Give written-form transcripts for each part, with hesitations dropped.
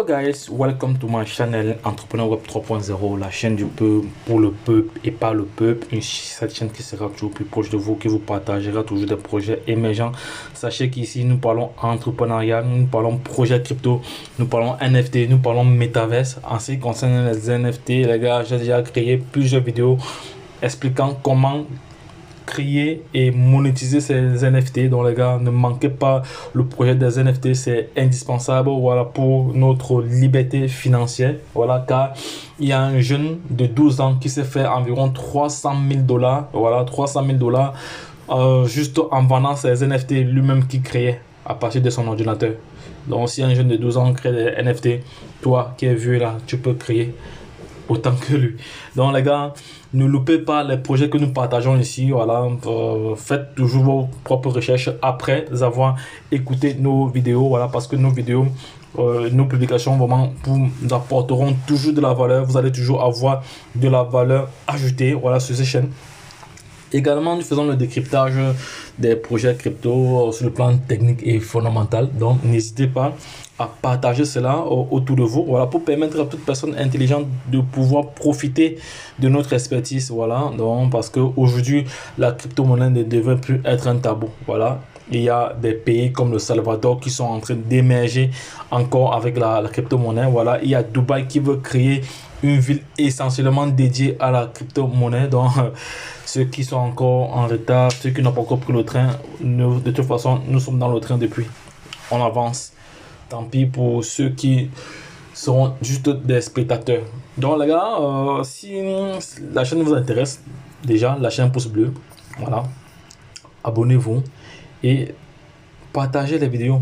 Hello guys, welcome to my channel Entrepreneur Web 3.0, la chaîne du peuple, pour le peuple et par le peuple. Cette chaîne qui sera toujours plus proche de vous, qui vous partagera toujours des projets émergents. Sachez qu'ici nous parlons entrepreneuriat, nous parlons projet crypto, nous parlons NFT, nous parlons métaverse. En ce qui concerne les NFT, les gars, j'ai déjà créé plusieurs vidéos expliquant comment créer et monétiser ces NFT. Donc les gars, ne manquez pas le projet des NFT, c'est indispensable, voilà, pour notre liberté financière, voilà, car il y a un jeune de 12 ans qui s'est fait environ 300 000 $, voilà, 300 000 $, juste en vendant ces NFT lui-même qui créait à partir de son ordinateur. Donc si un jeune de 12 ans crée des NFT, toi qui es vieux là, tu peux créer autant que lui. Donc les gars, ne loupez pas les projets que nous partageons ici. Voilà, faites toujours vos propres recherches après avoir écouté nos vidéos. Voilà, parce que nos vidéos, nos publications vraiment vous apporteront toujours de la valeur. Vous allez toujours avoir de la valeur ajoutée, voilà, sur ces chaînes. Également, nous faisons le décryptage des projets crypto sur le plan technique et fondamental. Donc, n'hésitez pas à partager cela autour de vous, voilà, pour permettre à toute personne intelligente de pouvoir profiter de notre expertise, voilà. Donc, parce qu'aujourd'hui, la crypto-monnaie ne devrait plus être un tabou, voilà. Il y a des pays comme le Salvador qui sont en train d'émerger encore avec la crypto-monnaie, voilà. Il y a Dubaï qui veut créer une ville essentiellement dédiée à la crypto-monnaie. Donc, ceux qui sont encore en retard, ceux qui n'ont pas encore pris le train, de toute façon, nous sommes dans le train depuis. On avance. Tant pis pour ceux qui seront juste des spectateurs. Donc, les gars, si la chaîne vous intéresse, déjà, lâchez un pouce bleu. Voilà. Abonnez-vous et partagez les vidéos,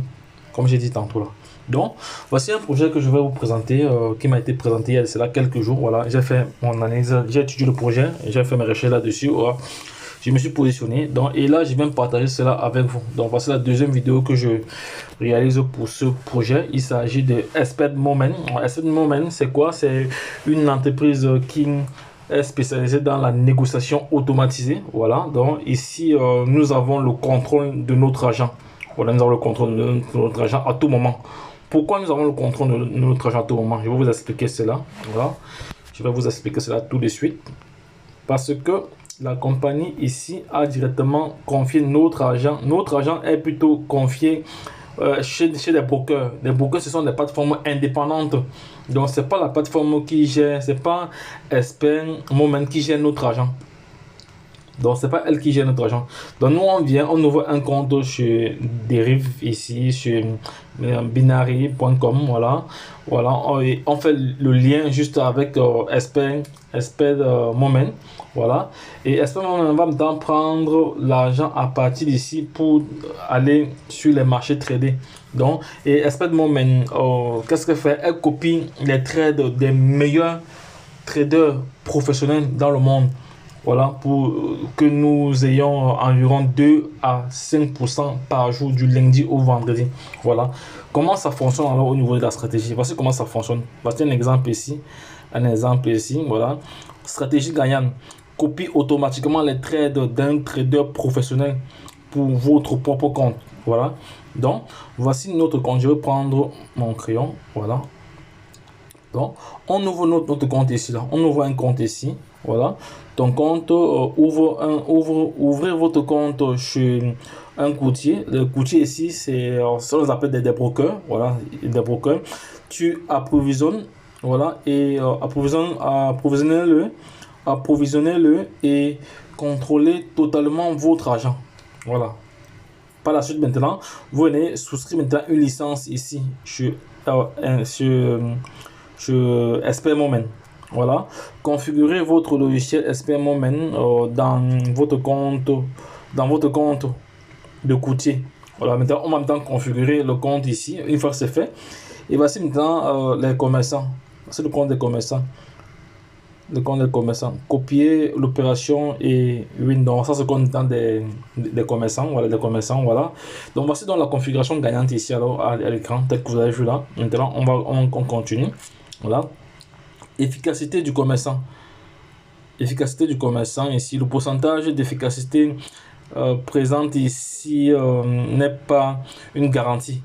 comme j'ai dit tantôt là. Donc, voici un projet que je vais vous présenter, qui m'a été présenté il y a cela quelques jours. Voilà, j'ai fait mon analyse, j'ai étudié le projet, j'ai fait mes recherches là-dessus. Voilà. Je me suis positionné. Donc, et là, je viens partager cela avec vous. Donc, voici la deuxième vidéo que je réalise pour ce projet. Il s'agit de Expert Moment. Expert Moment, c'est quoi? C'est une entreprise qui est spécialisée dans la négociation automatisée. Voilà. Donc, ici, nous avons le contrôle de notre argent. Voilà, nous avons le contrôle de notre argent à tout moment. Pourquoi nous avons le contrôle de notre argent à tout moment? Je vais vous expliquer cela. Voilà. Je vais vous expliquer cela tout de suite. Parce que la compagnie ici a directement confié notre argent. Notre argent est plutôt confié chez des brokers. Les brokers, ce sont des plateformes indépendantes. Donc, ce n'est pas la plateforme qui gère, ce n'est pas Expert Moment qui gère notre argent. Donc, c'est pas elle qui gère notre argent. Donc, nous, on vient, on ouvre un compte chez Derive ici, chez binary.com. Voilà. Voilà. On fait le lien juste avec Expert Moment. Voilà. Et Expert Moment va maintenant prendre l'argent à partir d'ici pour aller sur les marchés tradés. Donc, et Expert Moment, qu'est-ce qu'elle fait? Elle copie les trades des meilleurs traders professionnels dans le monde. Voilà, pour que nous ayons environ 2 à 5% par jour du lundi au vendredi. Voilà. Comment ça fonctionne alors au niveau de la stratégie? Voici comment ça fonctionne. Voici un exemple ici. Voilà. Stratégie gagnante. Copie automatiquement les trades d'un trader professionnel pour votre propre compte. Voilà. Donc, voici notre compte. Je vais prendre mon crayon. Voilà. Donc, on ouvre notre compte ici. Là. On ouvre un compte ici. Voilà. Ton compte, ouvrez votre compte chez un courtier. Le courtier ici, c'est ça on appelle des brokers. Voilà, des brokers. Tu approvisionnes, voilà, et approvisionnez-le et contrôlez totalement votre argent. Voilà. Par la suite, maintenant, vous venez souscrire maintenant une licence ici sur Expert Moment. Voilà, configurez votre logiciel Expert Moment dans votre compte de courtier. Voilà, maintenant on va maintenant configurer le compte ici. Une fois que c'est fait, et voici maintenant les commerçants. C'est le compte des commerçants. Le compte des commerçants. Copier l'opération et Windows. Ça c'est compte des commerçants. Voilà, des commerçants. Voilà. Donc voici donc la configuration gagnante ici alors à l'écran, tel que vous avez vu là. Maintenant on continue. Voilà. Efficacité du commerçant. Efficacité du commerçant ici. Le pourcentage d'efficacité présente ici n'est pas une garantie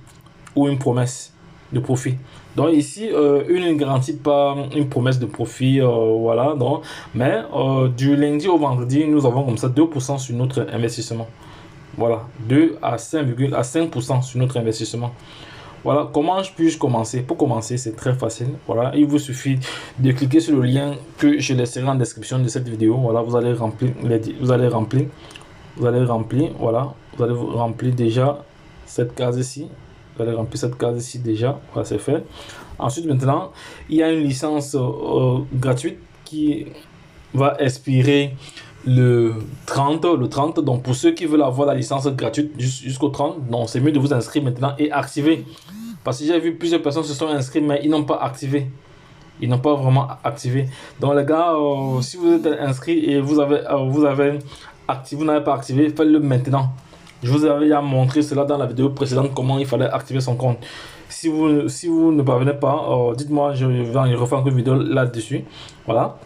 ou une promesse. de profit. Donc ici, une ne garantit pas une promesse de profit, voilà. Donc, mais du lundi au vendredi, nous avons comme ça 2% sur notre investissement. Voilà, 2 à 5% sur notre investissement. Voilà, comment puis-je commencer? Pour commencer, c'est très facile. Voilà, il vous suffit de cliquer sur le lien que je laisserai en description de cette vidéo. Voilà, vous allez remplir, voilà, vous allez remplir déjà cette case ici. Vous allez remplir cette case ici déjà. Voilà, c'est fait. Ensuite, maintenant, il y a une licence gratuite qui va expirer le 30. Donc, pour ceux qui veulent avoir la licence gratuite jusqu'au 30, donc c'est mieux de vous inscrire maintenant et activer. Parce que j'ai vu plusieurs personnes se sont inscrites, mais ils n'ont pas activé. Ils n'ont pas vraiment activé. Donc, les gars, si vous êtes inscrit et vous n'avez pas activé, faites-le maintenant. Je vous avais déjà montré cela dans la vidéo précédente, comment il fallait activer son compte. Si vous ne parvenez pas, dites-moi, je vais refaire une vidéo là-dessus. Voilà.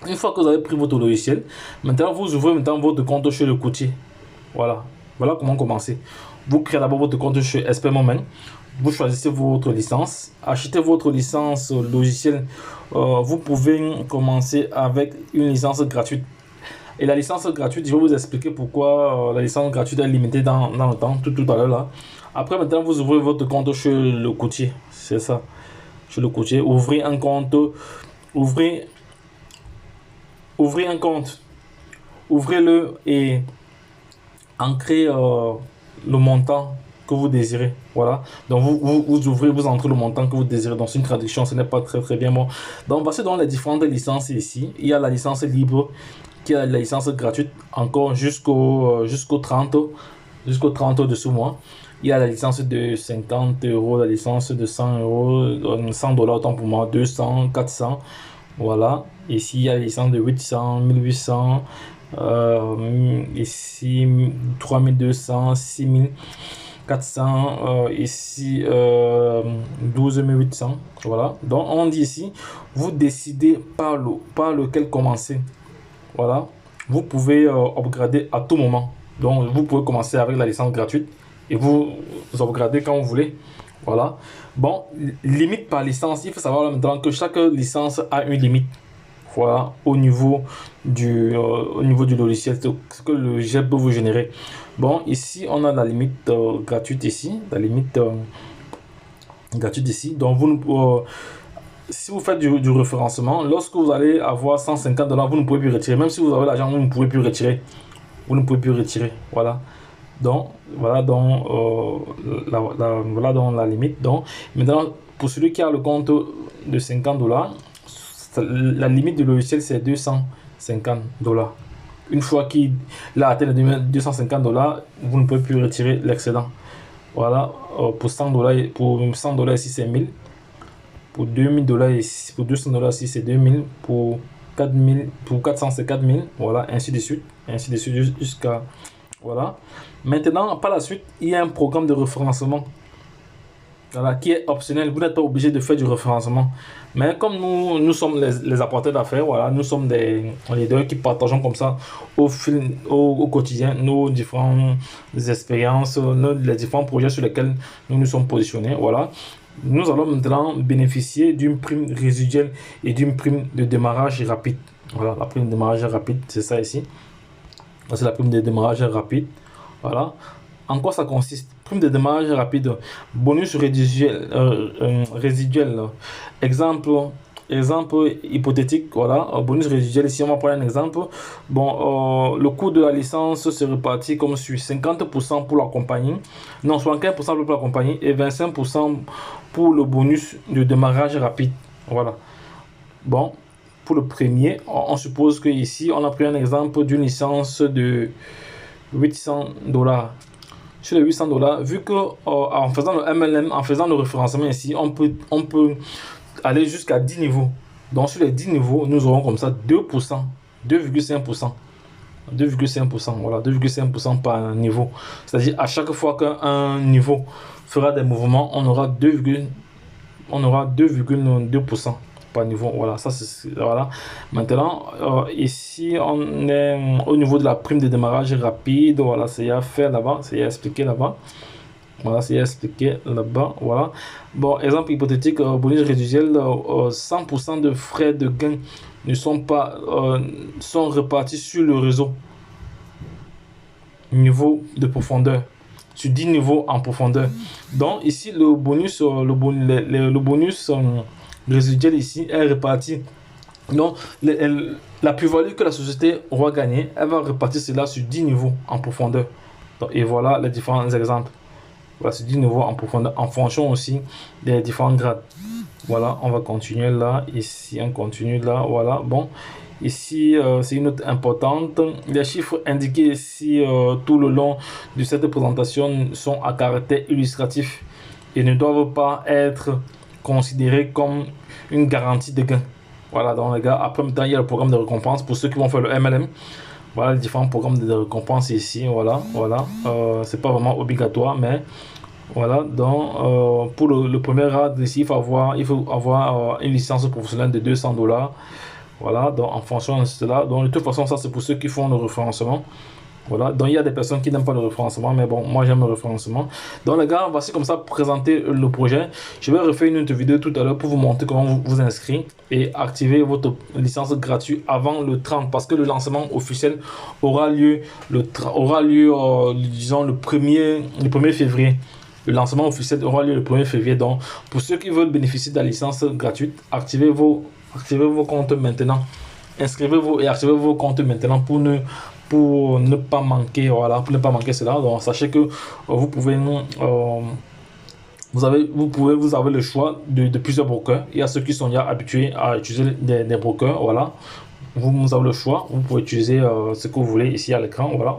Une fois que vous avez pris votre logiciel, maintenant vous ouvrez votre compte chez le courtier. Voilà. Voilà comment commencer. Vous créez d'abord votre compte chez Expert Moment. Vous choisissez votre licence. Achetez votre licence logicielle. Vous pouvez commencer avec une licence gratuite. Et la licence gratuite, je vais vous expliquer pourquoi la licence gratuite est limitée dans le temps, tout à l'heure là. Après, maintenant, vous ouvrez votre compte chez le courtier. C'est ça. Chez le courtier. Ouvrez un compte. Ouvrez un compte. Ouvrez-le et ancrez le montant que vous désirez. Voilà. Donc, vous ouvrez, vous entrez le montant que vous désirez. Donc, c'est une traduction, ce n'est pas très bien bon. Donc, voici dans les différentes licences ici. Il y a la licence libre, qui a la licence gratuite encore jusqu'au 30 de ce mois. Il y a la licence de 50 €, la licence de 100 €, 100 $ autant pour moi, 200, 400. Voilà. Ici, il y a la licence de 800, 1800. Ici, 3200, 6400. Ici, 12800. Voilà. Donc, on dit ici, vous décidez par lequel commencer. Voilà, vous pouvez upgrader à tout moment. Donc, vous pouvez commencer avec la licence gratuite et vous upgrader quand vous voulez. Voilà. Bon, limite par licence, il faut savoir maintenant que chaque licence a une limite. Voilà, au niveau du logiciel, ce que le logiciel peut vous générer. Bon, ici, on a la limite gratuite ici. La limite gratuite ici. Donc, si vous faites du référencement, lorsque vous allez avoir 150 $, vous ne pouvez plus retirer. Même si vous avez l'argent, vous ne pouvez plus retirer. Vous ne pouvez plus retirer. Voilà. Donc, voilà donc la limite. Donc, maintenant, pour celui qui a le compte de 50 $, la limite du logiciel, c'est 250 $. Une fois qu'il a atteint les 250 $, vous ne pouvez plus retirer l'excédent. Voilà. Pour 100 $, ici, c'est 1000. Pour 2000 $, ici, pour 200 $ ici, c'est 2000. Pour 4000, pour 400, c'est 4000. Voilà, ainsi de suite jusqu'à. Voilà. Maintenant, par la suite, il y a un programme de référencement. Voilà, qui est optionnel. Vous n'êtes pas obligé de faire du référencement. Mais comme nous sommes les apporteurs d'affaires, voilà, nous sommes des leaders qui partageons comme ça au quotidien nos différentes expériences, les différents projets sur lesquels nous nous sommes positionnés. Voilà. Nous allons maintenant bénéficier d'une prime résiduelle et d'une prime de démarrage rapide. Voilà, la prime de démarrage rapide, c'est ça ici. C'est la prime de démarrage rapide. Voilà. En quoi ça consiste? Prime de démarrage rapide, bonus résiduel. Exemple hypothétique, voilà, bonus résiduel. Ici, on va prendre un exemple. Bon, le coût de la licence se répartit comme suit: 50% pour la compagnie, non, 75% pour la compagnie et 25% pour le bonus de démarrage rapide. Voilà. Bon, pour le premier, on suppose que ici, on a pris un exemple d'une licence de 800 $. Sur les 800 $, vu que en faisant le MLM, en faisant le référencement ici, on peut aller jusqu'à 10 niveaux. Donc sur les 10 niveaux, nous aurons comme ça 2%, 2,5%. 2,5%, voilà, 2,5% par niveau. C'est-à-dire à chaque fois qu'un niveau fera des mouvements, on aura 2,2% par niveau. Voilà, ça c'est voilà. Maintenant, ici on est au niveau de la prime de démarrage rapide. Voilà, c'est à faire là-bas, c'est à expliquer là-bas. Voilà, c'est expliqué là-bas. Voilà. Bon, exemple hypothétique, bonus résiduel, 100% de frais de gain ne sont pas sont répartis sur le réseau. Niveau de profondeur. Sur 10 niveaux en profondeur. Donc ici, le bonus, le bonus résiduel ici est réparti. Donc, la plus-value que la société aura gagnée, elle va répartir cela sur 10 niveaux en profondeur. Donc, et voilà les différents exemples. Voilà, sur 10 niveaux en profondeur, en fonction aussi des différents grades. Voilà, on va continuer là. Ici, on continue là. Voilà, bon. Ici, c'est une note importante. Les chiffres indiqués ici tout le long de cette présentation sont à caractère illustratif et ne doivent pas être considérés comme une garantie de gain. Voilà, donc les gars, après, il y a le programme de récompense pour ceux qui vont faire le MLM. Voilà les différents programmes de récompense ici. Voilà, voilà. C'est pas vraiment obligatoire, mais voilà. Donc, pour le premier rad ici, il faut avoir une licence professionnelle de 200 $. Voilà, donc en fonction de cela. Donc, de toute façon, ça c'est pour ceux qui font le référencement. Voilà, donc il y a des personnes qui n'aiment pas le référencement, mais bon, moi j'aime le référencement. Donc les gars, voici comme ça présenter le projet. Je vais refaire une autre vidéo tout à l'heure pour vous montrer comment vous inscrire et activer votre licence gratuite avant le 30, parce que le lancement officiel aura lieu disons le 1er février. Le lancement officiel aura lieu le 1er février. Donc pour ceux qui veulent bénéficier de la licence gratuite, activez vos comptes maintenant. Inscrivez-vous et activez vos comptes maintenant pour ne pas manquer, voilà, pour ne pas manquer cela. Donc sachez que vous pouvez vous avez le choix de plusieurs brokers. Il y a ceux qui sont déjà habitués à utiliser des brokers, voilà. Vous avez le choix, vous pouvez utiliser ce que vous voulez ici à l'écran, voilà.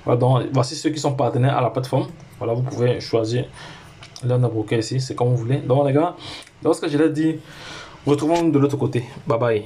Voilà, donc voici ceux qui sont partenaires à la plateforme. Voilà, vous pouvez choisir l'un des brokers ici, c'est comme vous voulez. Donc les gars, lorsque je l'ai dit, retrouvons de l'autre côté. Bye bye.